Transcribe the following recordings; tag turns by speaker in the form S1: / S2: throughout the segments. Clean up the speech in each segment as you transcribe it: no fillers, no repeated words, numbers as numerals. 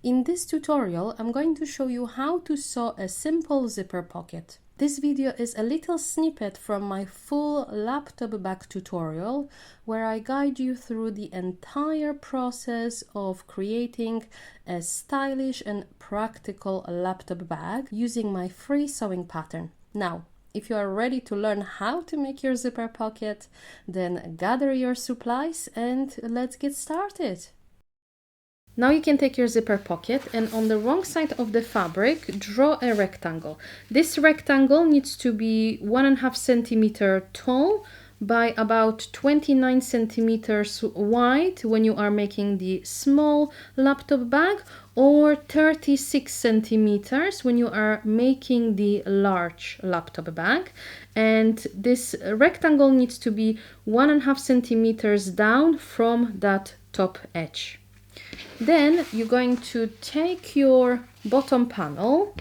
S1: In this tutorial, I'm going to show you how to sew a simple zipper pocket. This video is a little snippet from my full laptop bag tutorial, where I guide you through the entire process of creating a stylish and practical laptop bag using my free sewing pattern. Now, if you are ready to learn how to make your zipper pocket, then gather your supplies and let's get started. Now you can take your zipper pocket and on the wrong side of the fabric, draw a rectangle. This rectangle needs to be 1.5 centimeter tall by about 29 centimeters wide when you are making the small laptop bag, or 36 centimeters when you are making the large laptop bag. And this rectangle needs to be 1.5 centimeters down from that top edge. Then you're going to take your bottom panel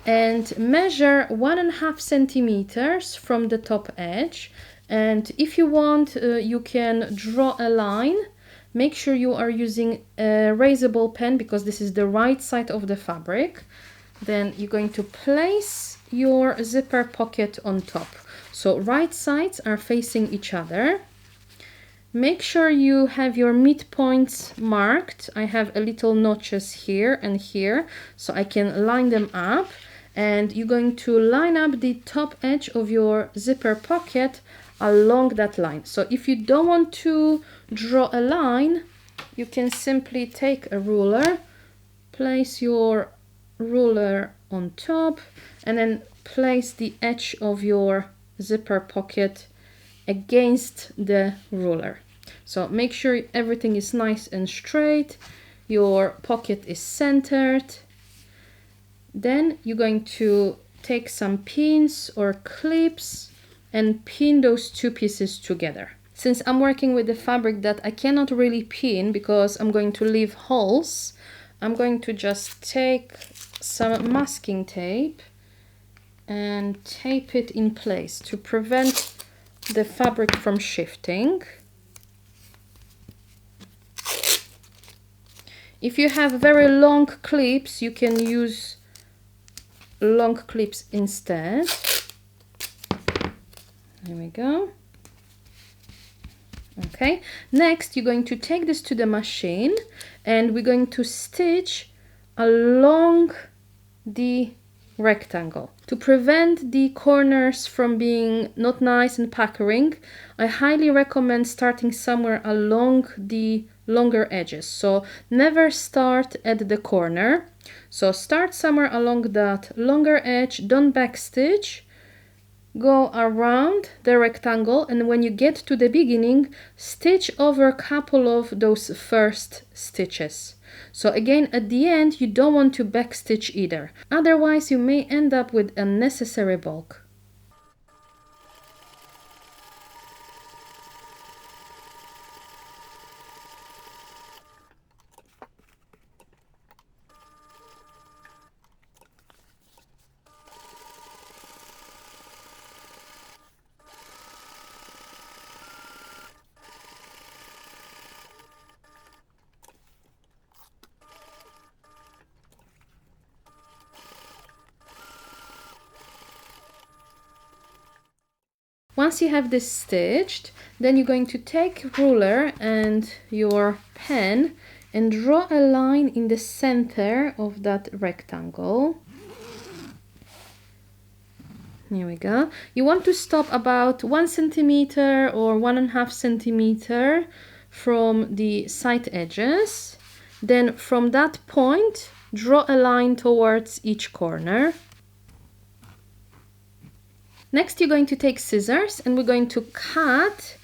S1: and measure 1.5 centimeters from the top edge. And if you want, you can draw a line. Make sure you are using a erasable pen because this is the right side of the fabric. Then you're going to place your zipper pocket on top. So right sides are facing each other. Make sure you have your midpoints marked. I have a little notches here and here, so I can line them up. And you're going to line up the top edge of your zipper pocket along that line. So if you don't want to draw a line, you can simply take a ruler, place your ruler on top, and then place the edge of your zipper pocket against the ruler. So make sure everything is nice and straight, your pocket is centered. Then you're going to take some pins or clips and pin those two pieces together. Since I'm working with the fabric that I cannot really pin because I'm going to leave holes, I'm going to just take some masking tape and tape it in place to prevent the fabric from shifting. If you have very long clips, you can use long clips instead. There we go. Okay, next you're going to take this to the machine and we're going to stitch along the rectangle. To prevent the corners from being not nice and puckering, I highly recommend starting somewhere along the longer edges. So never start at the corner. So start somewhere along that longer edge, don't backstitch, go around the rectangle, and when you get to the beginning, stitch over a couple of those first stitches. So again, at the end, you don't want to backstitch either. Otherwise, you may end up with unnecessary bulk. Once you have this stitched, then you're going to take a ruler and your pen and draw a line in the center of that rectangle. Here we go. You want to stop about 1 centimeter or 1.5 centimeter from the side edges. Then from that point, draw a line towards each corner. Next, you're going to take scissors and we're going to cut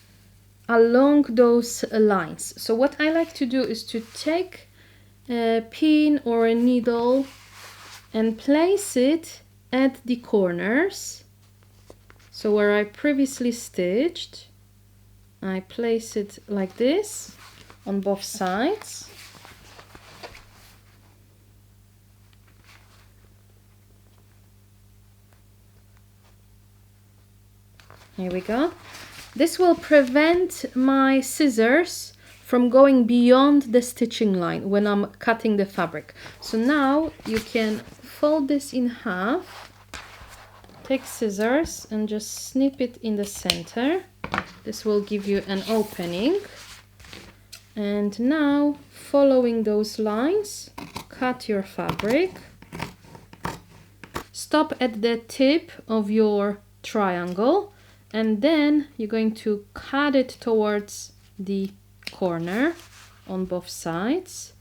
S1: along those lines. So what I like to do is to take a pin or a needle and place it at the corners. So where I previously stitched, I place it like this on both sides. Here we go. This will prevent my scissors from going beyond the stitching line when I'm cutting the fabric. So now you can fold this in half, take scissors and just snip it in the center. This will give you an opening. And now, following those lines, cut your fabric. Stop at the tip of your triangle, and then you're going to cut it towards the corner on both sides.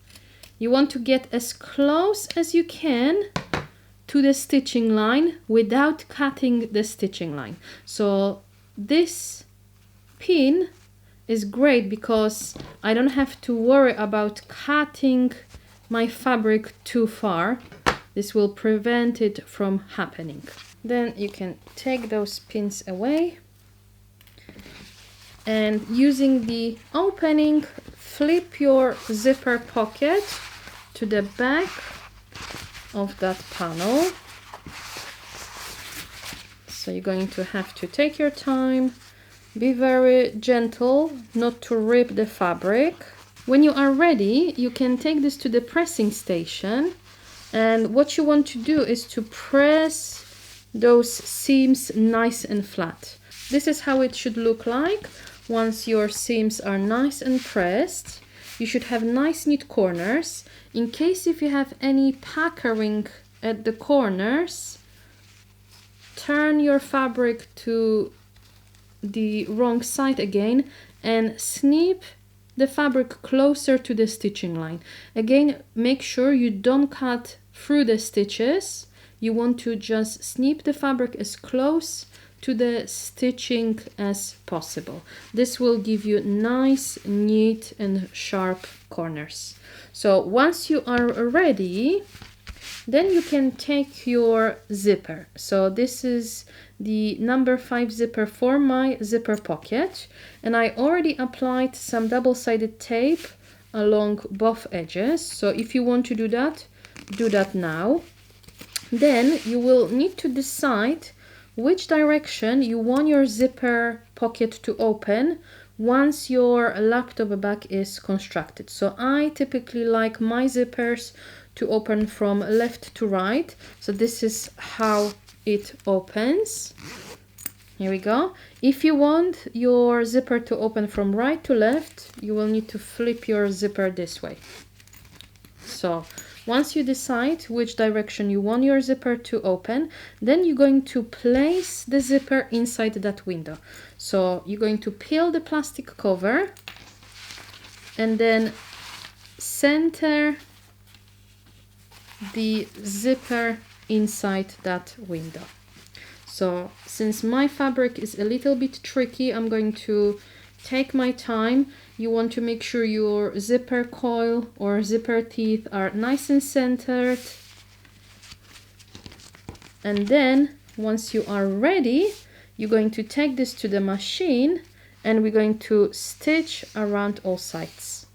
S1: You want to get as close as you can to the stitching line without cutting the stitching line. So this pin is great because I don't have to worry about cutting my fabric too far. This will prevent it from happening. Then you can take those pins away and using the opening, flip your zipper pocket to the back of that panel. So you're going to have to take your time, be very gentle not to rip the fabric. When you are ready, you can take this to the pressing station, and what you want to do is to press those seams nice and flat. This is how it should look like once your seams are nice and pressed. You should have nice neat corners. In case if you have any puckering at the corners, turn your fabric to the wrong side again and snip the fabric closer to the stitching line. Again, make sure you don't cut through the stitches. You want to just snip the fabric as close to the stitching as possible. This will give you nice, neat and sharp corners. So once you are ready, then you can take your zipper. So this is the number 5 zipper for my zipper pocket, and I already applied some double-sided tape along both edges. So if you want to do that now. Then you will need to decide which direction you want your zipper pocket to open once your laptop bag is constructed. So I typically like my zippers to open from left to right. So this is how it opens. Here we go. If you want your zipper to open from right to left, you will need to flip your zipper this way. So once you decide which direction you want your zipper to open, then you're going to place the zipper inside that window. So you're going to peel the plastic cover and then center the zipper inside that window. So since my fabric is a little bit tricky, I'm going to take my time. You want to make sure your zipper coil or zipper teeth are nice and centered. And then once you are ready, you're going to take this to the machine and we're going to stitch around all sides.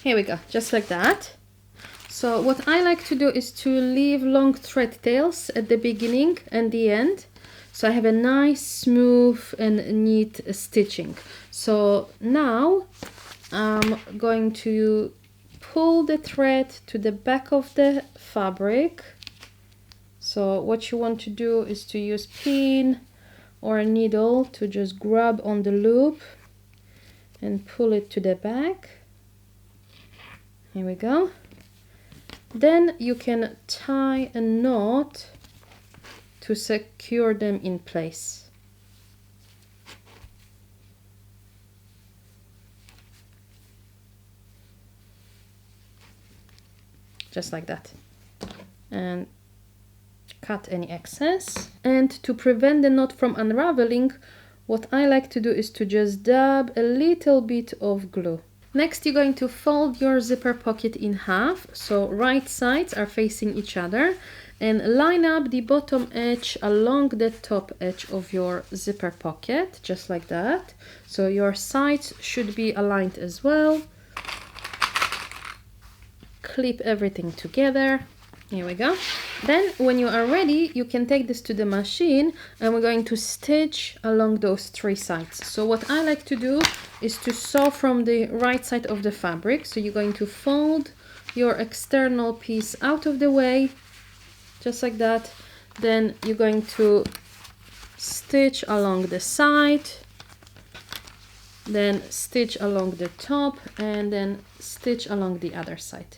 S1: Here we go, just like that. So what I like to do is to leave long thread tails at the beginning and the end. So I have a nice, smooth and neat stitching. So now I'm going to pull the thread to the back of the fabric. So what you want to do is to use pin or a needle to just grab on the loop and pull it to the back. Here we go. Then you can tie a knot to secure them in place. Just like that. And cut any excess. And to prevent the knot from unraveling, What I like to do is to just dab a little bit of glue. Next, you're going to fold your zipper pocket in half, so right sides are facing each other, and line up the bottom edge along the top edge of your zipper pocket, just like that. So your sides should be aligned as well. Clip everything together. Here we go. Then when you are ready, you can take this to the machine and we're going to stitch along those three sides. So what I like to do is to sew from the right side of the fabric. So you're going to fold your external piece out of the way, just like that. Then you're going to stitch along the side, then stitch along the top, and then stitch along the other side.